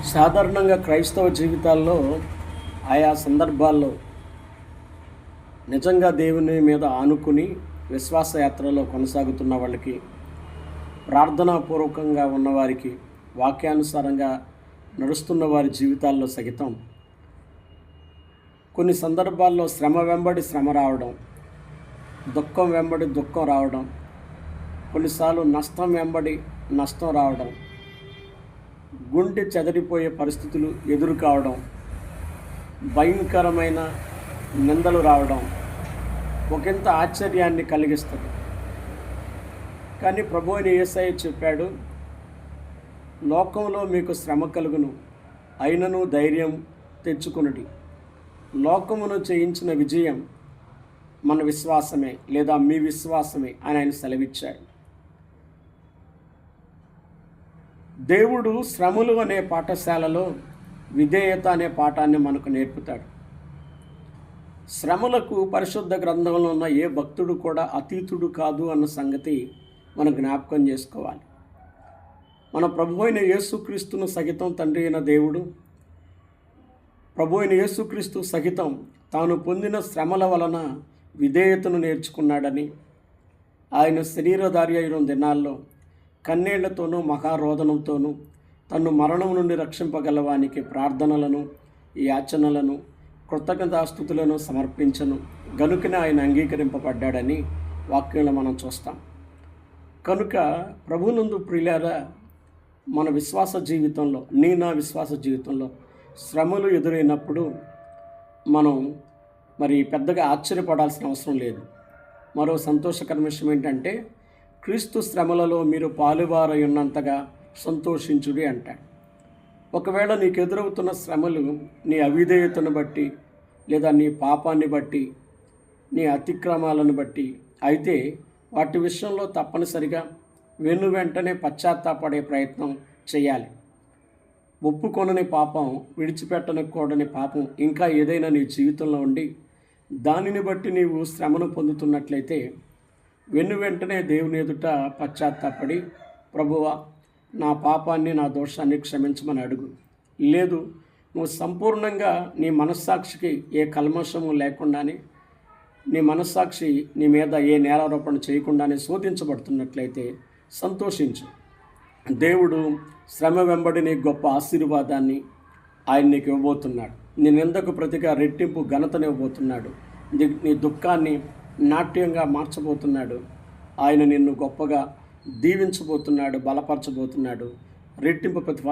సాధారణంగా క్రైస్తవ జీవితాల్లో ఆయా సందర్భాల్లో నిజంగా దేవుని మీద ఆనుకుని విశ్వాస యాత్రలో కొనసాగుతున్న వాళ్ళకి, ప్రార్థనాపూర్వకంగా ఉన్నవారికి, వాక్యానుసారంగా నడుస్తున్న వారి జీవితాల్లో సహితం కొన్ని సందర్భాల్లో శ్రమ వెంబడి శ్రమ రావడం, దుఃఖం వెంబడి దుఃఖం రావడం, కొన్నిసార్లు నష్టం వెంబడి నష్టం రావడం, గుండె చెదరిపోయే పరిస్థితులు ఎదురు కావడం, భయంకరమైన నిందలు రావడం ఒకంత ఆశ్చర్యాన్ని కలిగిస్తుంది. కానీ ప్రభు అయిన యేసయ్య చెప్పాడు, లోకంలో మీకు శ్రమ కలుగును, అయినను ధైర్యం తెచ్చుకొనుడి. లోకమును జయించిన విజయం మన విశ్వాసమే, లేదా మీ విశ్వాసమే అని ఆయన సెలవిచ్చాడు. దేవుడు శ్రమలు అనే పాఠశాలలో విధేయత అనే పాఠాన్ని మనకు నేర్పుతాడు. శ్రమలకు పరిశుద్ధ గ్రంథంలో ఉన్న ఏ భక్తుడు కూడా అతీతుడు కాదు అన్న సంగతి మనం జ్ఞాపకం చేసుకోవాలి. మన ప్రభు అయిన యేసుక్రీస్తును సహితం తండ్రి అయిన దేవుడు, ప్రభు అయిన యేసుక్రీస్తు సహితం తాను పొందిన శ్రమల వలన విధేయతను నేర్చుకున్నాడని, ఆయన శరీరధారి అయిన దినాల్లో కన్నీళ్లతోనూ మహారోదనంతోనూ తన్ను మరణం నుండి రక్షింపగలవానికి ప్రార్థనలను, యాచనలను, కృతజ్ఞతాస్తుతులను సమర్పించను గనుకనే ఆయన అంగీకరింపబడ్డాడని వాక్యంలో మనం చూస్తాం. కనుక ప్రభునందు ప్రియులారా, మన విశ్వాస జీవితంలో, నా విశ్వాస జీవితంలో శ్రమలు ఎదురైనప్పుడు మనం పెద్దగా ఆశ్చర్యపడాల్సిన అవసరం లేదు. మరో సంతోషకరమైన విషయం ఏంటంటే, క్రీస్తు శ్రమలలో మీరు పాలువారై ఉన్నంతగా సంతోషించుడి అంటాడు. ఒకవేళ నీకు ఎదురవుతున్న శ్రమలు నీ అవిధేయతను బట్టి, లేదా నీ పాపాన్ని బట్టి, నీ అతిక్రమాలను బట్టి అయితే వాటి విషయంలో తప్పనిసరిగా వెంటనే పశ్చాత్తాపడే ప్రయత్నం చేయాలి. ఒప్పుకొనని పాపం, విడిచిపెట్టనకూడని పాపం ఇంకా ఏదైనా నీ జీవితంలో ఉండి దానిని బట్టి నీవు శ్రమను పొందుతున్నట్లయితే వెంటనే దేవుని ఎదుట పశ్చాత్తాపడి, ప్రభువా నా పాపాన్ని, నా దోషాన్ని క్షమించమని అడుగు. లేదు, నువ్వు సంపూర్ణంగా నీ మనస్సాక్షికి ఏ కల్మషము లేకుండానే, నీ మనస్సాక్షి నీ మీద ఏ నేరారోపణ చేయకుండానే శోధించబడుతున్నట్లయితే సంతోషించు. దేవుడు శ్రమ వెంబడి నీ గొప్ప ఆశీర్వాదాన్ని ఆయన నీకు ఇవ్వబోతున్నాడు. నీ నిందకు ప్రతిగా రెట్టింపు ఘనతనివ్వబోతున్నాడు. నీ దుఃఖాన్ని నాట్యంగా మార్చబోతున్నాడు. ఆయన నిన్ను గొప్పగా దీవించబోతున్నాడు, బలపరచబోతున్నాడు. రెట్టింపు ప్రతిఫలం